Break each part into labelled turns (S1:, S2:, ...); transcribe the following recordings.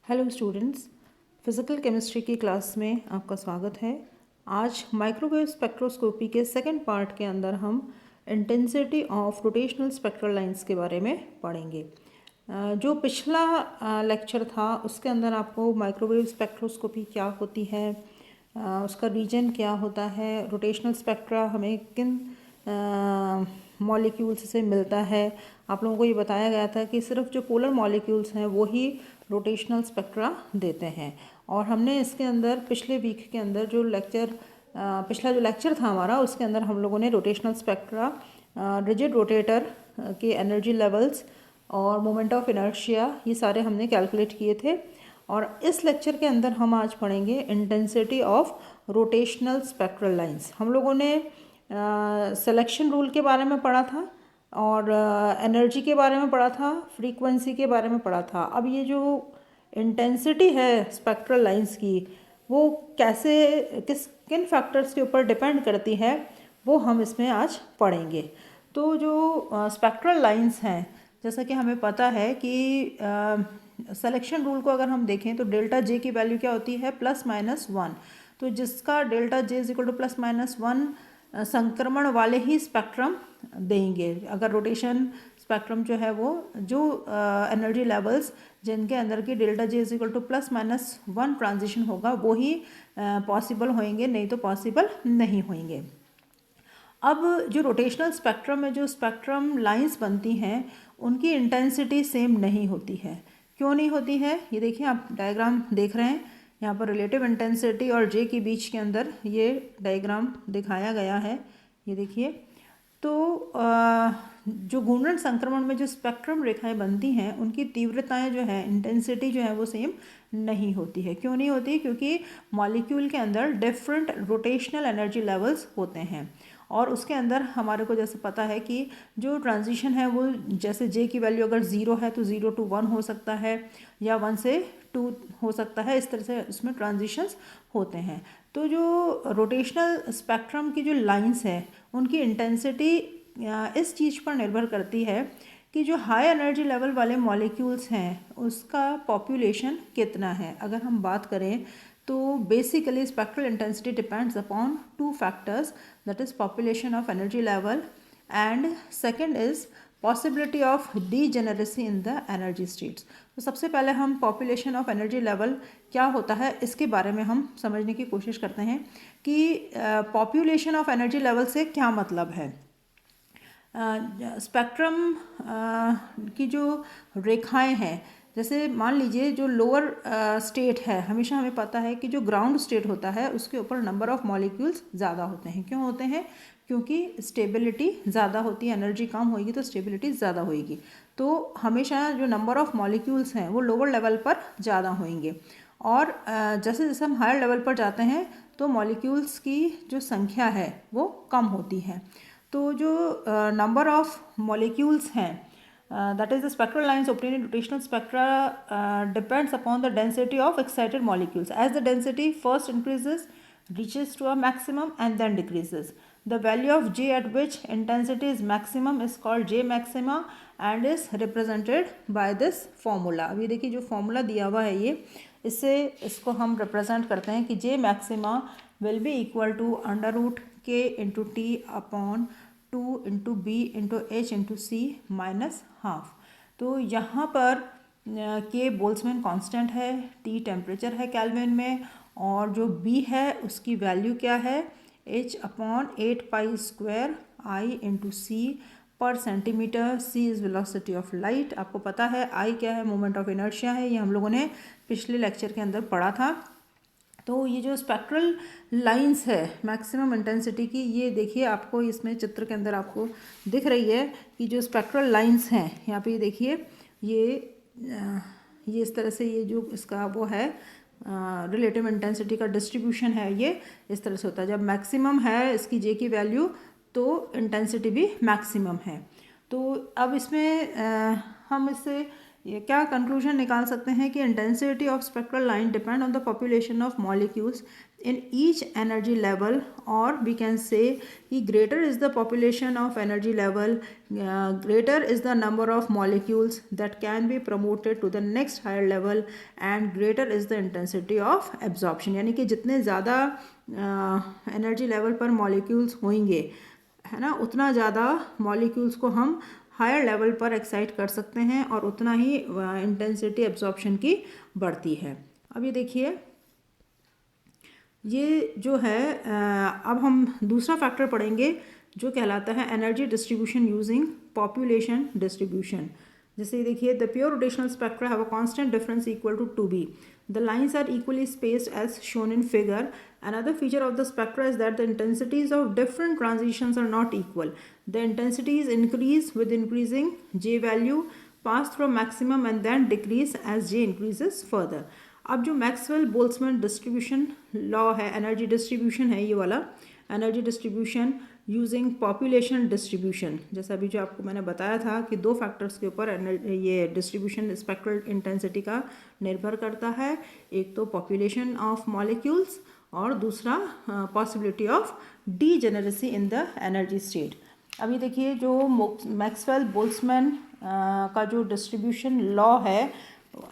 S1: Hello students, physical chemistry की class में आपका स्वागत है। आज माइक्रोवेव स्पेक्ट्रोस्कोपी के सेकंड पार्ट के अंदर हम intensity of rotational spectral lines के बारे में पढ़ेंगे। जो पिछला लेक्चर था उसके अंदर आपको माइक्रोवेव स्पेक्ट्रोस्कोपी क्या होती है, उसका रीजन क्या होता है, रोटेशनल स्पेक्ट्रा हमें किन मॉलिक्यूल्स से मिलता है, आप लोगों को ये बताया गया था कि सिर्फ जो पोलर मॉलिक्यूल्स हैं वो ही रोटेशनल स्पेक्ट्रा देते हैं। और हमने इसके अंदर पिछले वीक के अंदर पिछला जो लेक्चर था हमारा उसके अंदर हम लोगों ने रोटेशनल स्पेक्ट्रा, रिजिड रोटेटर के एनर्जी लेवल्स और मोमेंट ऑफ इनर्शिया ये सारे हमने कैलकुलेट किए थे। और इस लेक्चर के अंदर हम आज पढ़ेंगे intensity of rotational spectral lines. हम लोगों ने सिलेक्शन रूल के बारे में पढ़ा था और एनर्जी के बारे में पढ़ा था, फ्रीक्वेंसी के बारे में पढ़ा था। अब ये जो इंटेंसिटी है स्पेक्ट्रल लाइंस की वो किन फैक्टर्स के ऊपर डिपेंड करती है वो हम इसमें आज पढ़ेंगे। तो जो स्पेक्ट्रल लाइंस हैं, जैसा कि हमें पता है कि सिलेक्शन रूल को अगर हम देखें तो डेल्टा जे की वैल्यू क्या होती है, +-1। तो जिसका delta J is equal to +-1 संक्रमण वाले ही स्पेक्ट्रम देंगे। अगर रोटेशन स्पेक्ट्रम जो है वो जो एनर्जी लेवल्स जिनके अंदर की delta J is equal to +-1 transition होगा वो ही पॉसिबल होंगे, नहीं तो पॉसिबल नहीं होंगे। अब जो रोटेशनल स्पेक्ट्रम में जो स्पेक्ट्रम लाइंस बनती हैं उनकी इंटेंसिटी सेम नहीं होती है। क्यों नहीं होती है, ये देखिए आप डायग्राम देख रहे हैं, यहाँ पर रिलेटिव इंटेंसिटी और जे के बीच के अंदर ये डायग्राम दिखाया गया है, ये देखिए। तो जो घूर्णन संक्रमण में जो स्पेक्ट्रम रेखाएं बनती हैं उनकी तीव्रताएं जो है, इंटेंसिटी जो है वो सेम नहीं होती है। क्यों नहीं होती? क्योंकि मॉलिक्यूल के अंदर डिफरेंट रोटेशनल एनर्जी लेवल्स होते हैं और उसके अंदर हमारे को जैसे पता है कि जो ट्रांजिशन है वो जैसे जे की वैल्यू अगर 0 है तो 0 to 1 हो सकता है या 1 से 2 हो सकता है, इस तरह से इसमें ट्रांजिशंस होते हैं। तो जो रोटेशनल स्पेक्ट्रम की जो लाइंस है उनकी इंटेंसिटी इस चीज़ पर निर्भर करती है कि जो हाई एनर्जी लेवल वाले मॉलिक्यूल्स हैं उसका पॉपुलेशन कितना है। अगर हम बात करें तो basically spectral intensity depends upon 2 factors, that is population of energy level and second is possibility of degeneracy in the energy states. तो सबसे पहले हम पॉपुलेशन ऑफ एनर्जी लेवल क्या होता है इसके बारे में हम समझने की कोशिश करते हैं कि पॉपुलेशन ऑफ एनर्जी लेवल से क्या मतलब है। स्पेक्ट्रम की जो रेखाएं हैं, जैसे मान लीजिए जो लोअर स्टेट है, हमेशा हमें पता है कि जो ग्राउंड स्टेट होता है उसके ऊपर नंबर ऑफ मॉलिक्यूल्स ज़्यादा होते हैं। क्यों होते हैं? क्योंकि स्टेबिलिटी ज़्यादा होती है, एनर्जी कम होगी तो स्टेबिलिटी ज़्यादा होगी। तो हमेशा जो नंबर ऑफ मॉलिक्यूल्स हैं वो लोअर लेवल पर ज़्यादा होंगे और जैसे जैसे हम हायर लेवल पर जाते हैं तो मॉलिक्यूल्स की जो संख्या है वो कम होती है। तो जो नंबर ऑफ मॉलिक्यूल्स हैं, that is the spectral lines obtained in rotational spectra depends upon the density of excited molecules. As the density first increases, reaches to a maximum and then decreases. The value of J at which intensity is maximum is called J maxima and is represented by this formula. अभी देखिए जो formula दिया हुआ है ये, इसको हम represent करते हैं कि J maxima will be equal to √K into T upon 2 into B into H into C minus half. तो यहाँ पर K बोल्ट्जमैन कांस्टेंट है, T टेम्परेचर है केल्विन में और जो B है उसकी वैल्यू क्या है, H upon 8π² I into C पर centimetre. C is velocity of light, आपको पता है I क्या है, मोमेंट ऑफ इनर्शिया है, ये हम लोगों ने पिछले लेक्चर के अंदर पढ़ा था। तो ये जो स्पेक्ट्रल लाइंस है मैक्सिमम इंटेंसिटी की, ये देखिए आपको इसमें चित्र के अंदर आपको दिख रही है कि जो स्पेक्ट्रल लाइंस हैं यहाँ पे देखिए ये इस तरह से, ये जो इसका वो है रिलेटिव इंटेंसिटी का डिस्ट्रीब्यूशन है, ये इस तरह से होता है। जब मैक्सिमम है इसकी जे की वैल्यू तो इंटेंसिटी भी मैक्सिमम है। तो अब इसमें हम इससे ये क्या कंक्लूजन निकाल सकते हैं कि intensity of spectral line depend on the population of molecules in each energy level, or we can say कि greater is the population of energy level, greater is the number of molecules that can be promoted to the next higher level, and greater is the intensity of absorption. यानी कि जितने ज़्यादा energy level पर molecules होंगे, है ना, उतना ज़्यादा मॉलिक्यूल्स को हम हायर लेवल पर एक्साइट कर सकते हैं और उतना ही इंटेंसिटी एब्जॉर्प्शन की बढ़ती है। अब ये देखिए, ये जो है अब हम दूसरा फैक्टर पढ़ेंगे जो कहलाता है energy distribution using population distribution. जैसे देखिए, the pure rotational spectra have a constant difference equal to 2b. The lines are equally spaced as shown in figure. Another feature of the spectra is that the intensities of different transitions are not equal. The intensities increase with increasing J value, pass through maximum and then decrease as J increases further. अब जो Maxwell Boltzmann distribution law है, energy distribution है ये वाला, energy distribution using population distribution, जैसा अभी जो आपको मैंने बताया था कि दो फैक्टर्स के ऊपर ये डिस्ट्रीब्यूशन स्पेक्ट्रल इंटेंसिटी का निर्भर करता है। एक तो पॉपुलेशन ऑफ मॉलिक्यूल्स और दूसरा possibility of degeneracy in the energy state. अभी देखिए, जो मैक्सवेल बोल्ट्जमैन का जो डिस्ट्रीब्यूशन लॉ है,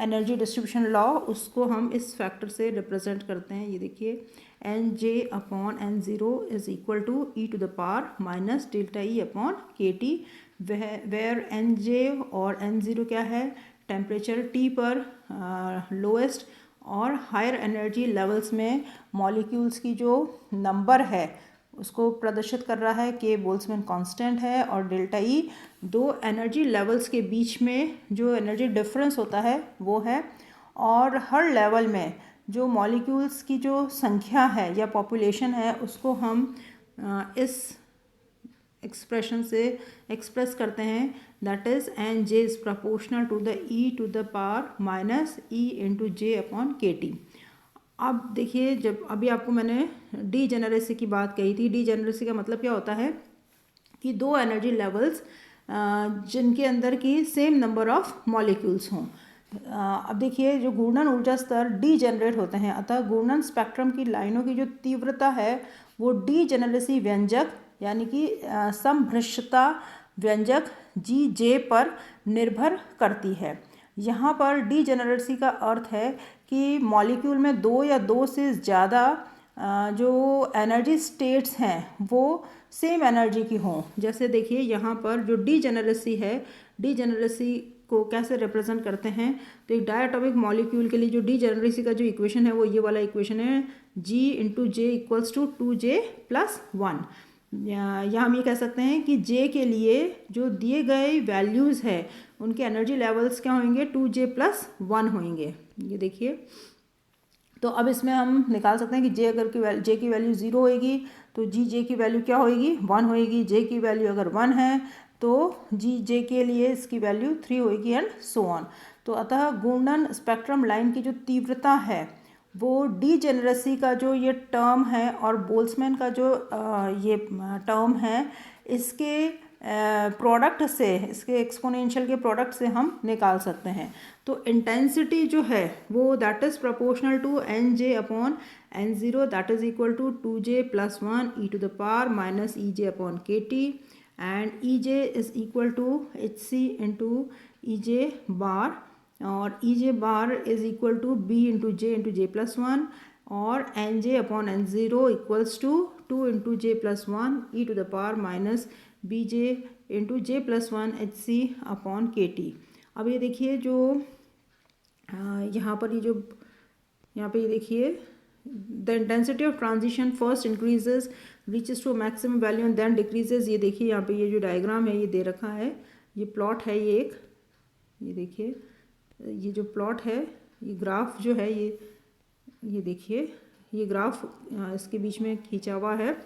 S1: एनर्जी डिस्ट्रीब्यूशन लॉ, उसको हम इस फैक्टर से रिप्रेजेंट करते हैं। ये देखिए, N J upon N zero is equal to E to the power minus delta E upon K T, where N J और एन ज़ीरो क्या है, टेम्परेचर टी पर लोएस्ट और हायर एनर्जी लेवल्स में मॉलिक्यूल्स की जो नंबर है उसको प्रदर्शित कर रहा है कि बोल्ट्जमैन कांस्टेंट है, और डेल्टा ई दो एनर्जी लेवल्स के बीच में जो एनर्जी डिफरेंस होता है वो है, और हर लेवल में जो मॉलिक्यूल्स की जो संख्या है या पॉपुलेशन है उसको हम इस एक्सप्रेशन से एक्सप्रेस करते हैं, that is N J is proportional to the E to the power minus E into J upon K T. अब देखिए, जब अभी आपको मैंने डीजेनरेसी की बात कही थी, डीजेनरेसी का मतलब क्या होता है कि दो एनर्जी लेवल्स जिनके अंदर की सेम नंबर ऑफ मॉलिक्यूल्स हों। अब देखिए, जो घूर्णन ऊर्जा स्तर डीजेनरेट होते हैं, अतः घूर्णन स्पेक्ट्रम की लाइनों की जो तीव्रता है वो डीजेनरेसी व्यंजक यानी कि समभ्रष्टता व्यंजक जी जे पर निर्भर करती है। यहाँ पर डीजेनरेसी का अर्थ है कि मॉलिक्यूल में दो या दो से ज़्यादा जो एनर्जी स्टेट्स हैं वो सेम एनर्जी की हों। जैसे देखिए, यहाँ पर जो डीजेनरेसी है, डीजेनरेसी को कैसे रिप्रेजेंट करते हैं, तो एक डायटॉमिक मॉलिक्यूल के लिए जो डीजेनरेसी का जो इक्वेशन है वो ये वाला इक्वेशन है, G into J equals to 2j plus 1। या हम ये कह सकते हैं कि जे के लिए जो दिए गए वैल्यूज़ है उनके एनर्जी लेवल्स क्या होंगे, 2j प्लस 1 होंगे। ये देखिए, तो अब इसमें हम निकाल सकते हैं कि जे अगर जे की वैल्यू 0 होएगी तो जी जे की वैल्यू क्या होएगी, 1 होएगी। जे की वैल्यू अगर 1 है तो जी जे के लिए इसकी वैल्यू 3 होएगी, एंड सो ऑन। तो अतः घूर्णन स्पेक्ट्रम लाइन की जो तीव्रता है वो डीजेनरेसी का जो ये टर्म है और बोल्ट्जमैन का जो ये टर्म है, इसके प्रोडक्ट से, इसके एक्सपोनेंशियल के प्रोडक्ट से हम निकाल सकते हैं। तो इंटेंसिटी जो है वो that is proportional to N J upon N zero, that is equal to 2j plus 1 E to the power minus E J upon K T, and E J is equal to H C into E J bar, और E J bar is equal to B into J plus 1, और N J upon N zero equals to 2 into J plus 1 E to the power minus B J into J plus 1 H C upon K T. अब ये देखिए, जो यहाँ पर ये देखिए, the intensity of transition first increases reaches to maximum value and then decreases. ये देखिए, यहाँ पे ये जो डायग्राम है ये दे रखा है, ये प्लॉट है, ये देखिए, ये जो प्लॉट है, ये ग्राफ जो है, ये देखिए, ये ग्राफ इसके बीच में खींचा हुआ है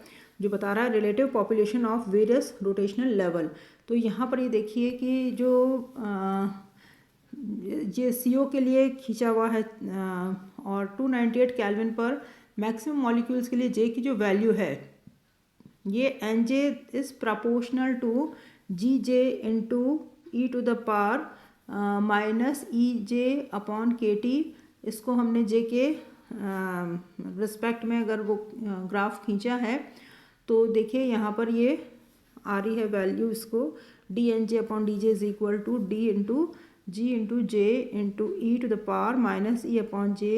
S1: जो बता रहा है relative population of various rotational level. तो यहाँ पर ये देखिए कि जो ये CO के लिए खींचा हुआ है, और 298 केल्विन पर मैक्सिमम मॉलिक्यूल्स के लिए J की जो वैल्यू है ये NJ is proportional to GJ into E to the power minus E J upon K T, इसको हमने जे के रिस्पेक्ट में अगर वो ग्राफ खींचा है तो देखिए यहाँ पर ये आ रही है वैल्यू, इसको D N J upon D J is equal to D into G into J into E to the power minus E upon J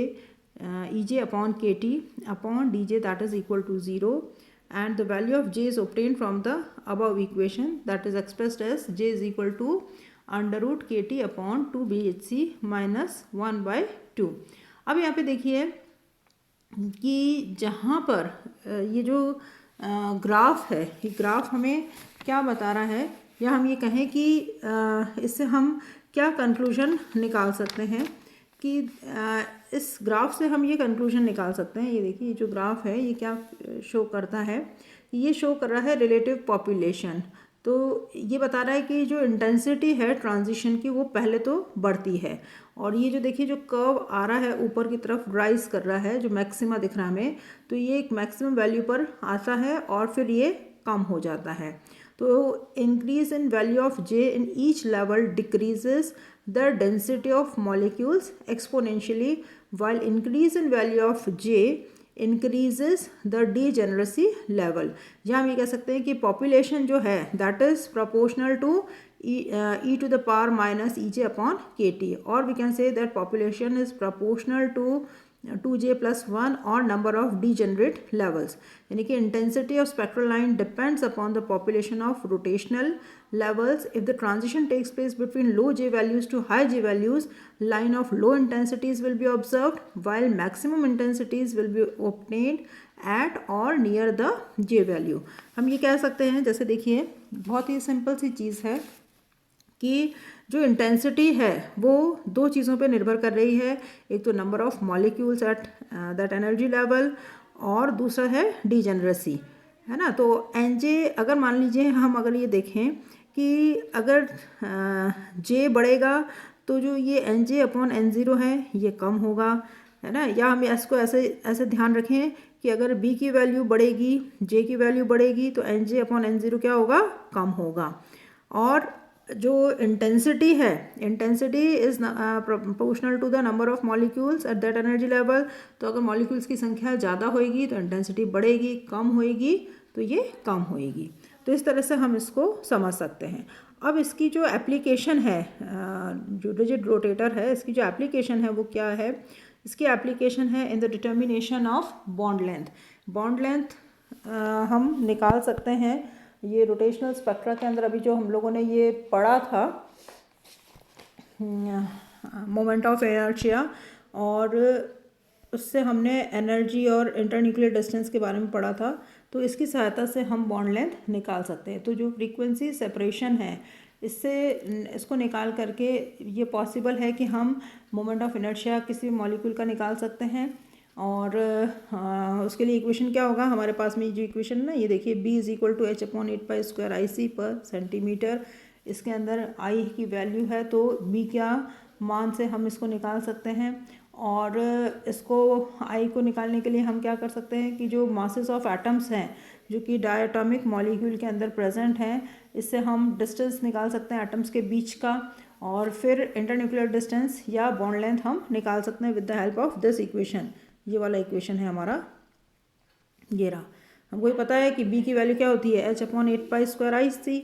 S1: E J upon K T upon D J that is equal to 0, and the value of j is obtained from the above equation that is expressed as j is equal to under root K T upon 2bhc minus 1/2। अब यहाँ पे देखिए कि जहाँ पर ये जो graph है, ये ग्राफ हमें क्या बता रहा है, या हम ये कहें कि इससे हम क्या कंक्लूजन निकाल सकते हैं कि इस ग्राफ से हम ये कंक्लूजन निकाल सकते हैं। ये देखिए ये जो ग्राफ है ये क्या शो करता है, ये शो कर रहा है रिलेटिव पॉपुलेशन। तो ये बता रहा है कि जो इंटेंसिटी है ट्रांजिशन की वो पहले तो बढ़ती है, और ये जो देखिए जो कर्व आ रहा है ऊपर की तरफ राइज कर रहा है, जो मैक्सिमा दिख रहा है हमें, तो ये एक मैक्सिमम वैल्यू पर आता है और फिर ये कम हो जाता है। तो increase in value of J in each level decreases the density of molecules exponentially, while increase in value of J increases the degeneracy level। यहाँ हम ये कह सकते हैं कि population जो है that is proportional to e to the power minus ej upon kt, or we can say that population is proportional to 2j plus 1 or number of degenerate levels। यानी कि intensity of spectral line depends upon the population of rotational levels। If the transition takes place between low j values to high j values, line of low intensities will be observed, while maximum intensities will be obtained at or near the j value। हम ये कह सकते हैं, जैसे देखिए बहुत ही simple सी चीज़ है कि जो इंटेंसिटी है वो दो चीज़ों पे निर्भर कर रही है, एक तो number of molecules at that energy level, और दूसरा है डीजेनरेसी, है ना। तो एन जे अगर मान लीजिए हम अगर ये देखें कि अगर जे बढ़ेगा तो जो ये N J upon N zero है ये कम होगा, है ना। या हम इसको ऐसे ध्यान रखें कि अगर बी की वैल्यू बढ़ेगी, जे की वैल्यू बढ़ेगी, तो N J upon N zero क्या होगा, कम होगा। और जो इंटेंसिटी है, intensity is proportional to the number of molecules at that energy level. तो अगर मॉलिक्यूल्स की संख्या ज़्यादा होएगी तो इंटेंसिटी बढ़ेगी, कम होएगी तो ये कम होएगी। तो इस तरह से हम इसको समझ सकते हैं। अब इसकी जो एप्लीकेशन है, जो रिजिड रोटेटर है, इसकी जो एप्लीकेशन है वो क्या है, इसकी एप्लीकेशन है in the determination of bond length. Bond length हम निकाल सकते हैं ये रोटेशनल स्पेक्ट्रा के अंदर। अभी जो हम लोगों ने ये पढ़ा था मोमेंट ऑफ इनर्शिया, और उससे हमने एनर्जी और इंटरन्यूक्लियर डिस्टेंस के बारे में पढ़ा था, तो इसकी सहायता से हम बॉन्ड लेंथ निकाल सकते हैं। तो जो फ्रीक्वेंसी सेपरेशन है इससे इसको निकाल करके ये पॉसिबल है कि हम मोमेंट ऑफ इनर्शिया किसी मॉलिक्यूल का निकाल सकते हैं। और उसके लिए इक्वेशन क्या होगा, हमारे पास में जो इक्वेशन है ना, ये देखिए b is equal to h upon 8π² IC पर सेंटीमीटर। इसके अंदर I की वैल्यू है, तो b क्या मान से हम इसको निकाल सकते हैं। और इसको I को निकालने के लिए हम क्या कर सकते हैं कि जो मासेस ऑफ एटम्स हैं जो कि डायटॉमिक मॉलिक्यूल के अंदर प्रेजेंट हैं, इससे हम डिस्टेंस निकाल सकते हैं एटम्स के बीच का, और फिर इंटरन्यूक्लियर डिस्टेंस या बॉन्ड लेंथ हम निकाल सकते हैं with the help of this equation. ये वाला इक्वेशन है हमारा, ये रहा। हमको ये पता है कि b की वैल्यू क्या होती है, h अपॉन 8π² IC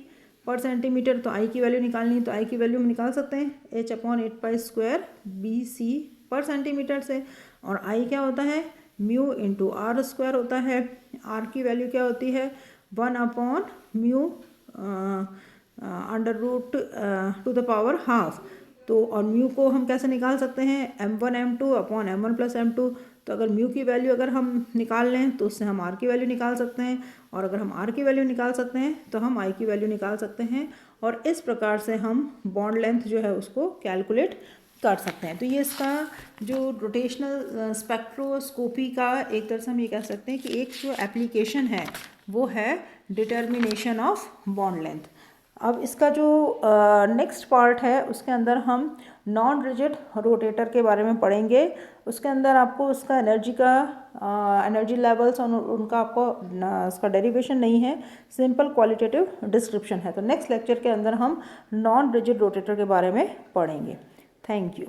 S1: पर सेंटीमीटर। तो I की वैल्यू निकालनी, तो I की वैल्यू हम निकाल सकते हैं h अपॉन 8π² BC पर सेंटीमीटर से। और I क्या होता है, म्यू इंटू आर स्क्वायर होता है। R की वैल्यू क्या होती है, 1 upon mu under root to the power half. तो और म्यू को हम कैसे निकाल सकते हैं, m1 m2 upon m1 plus m2। तो अगर म्यू की वैल्यू अगर हम निकाल लें तो उससे हम आर की वैल्यू निकाल सकते हैं, और अगर हम आर की वैल्यू निकाल सकते हैं तो हम आई की वैल्यू निकाल सकते हैं। और इस प्रकार से हम बॉन्ड लेंथ जो है उसको कैलकुलेट कर सकते हैं। तो ये इसका जो रोटेशनल स्पेक्ट्रोस्कोपी का एक तरह से हम ये कह सकते हैं कि एक जो एप्लीकेशन है वो है डिटर्मिनेशन ऑफ बॉन्ड लेंथ। अब इसका जो नेक्स्ट पार्ट है उसके अंदर हम नॉन रिजिड रोटेटर के बारे में पढ़ेंगे। उसके अंदर आपको उसका एनर्जी लेवल्स और उनका आपको उसका डेरिवेशन नहीं है, सिंपल क्वालिटेटिव डिस्क्रिप्शन है। तो नेक्स्ट लेक्चर के अंदर हम नॉन रिजिड रोटेटर के बारे में पढ़ेंगे। Thank you.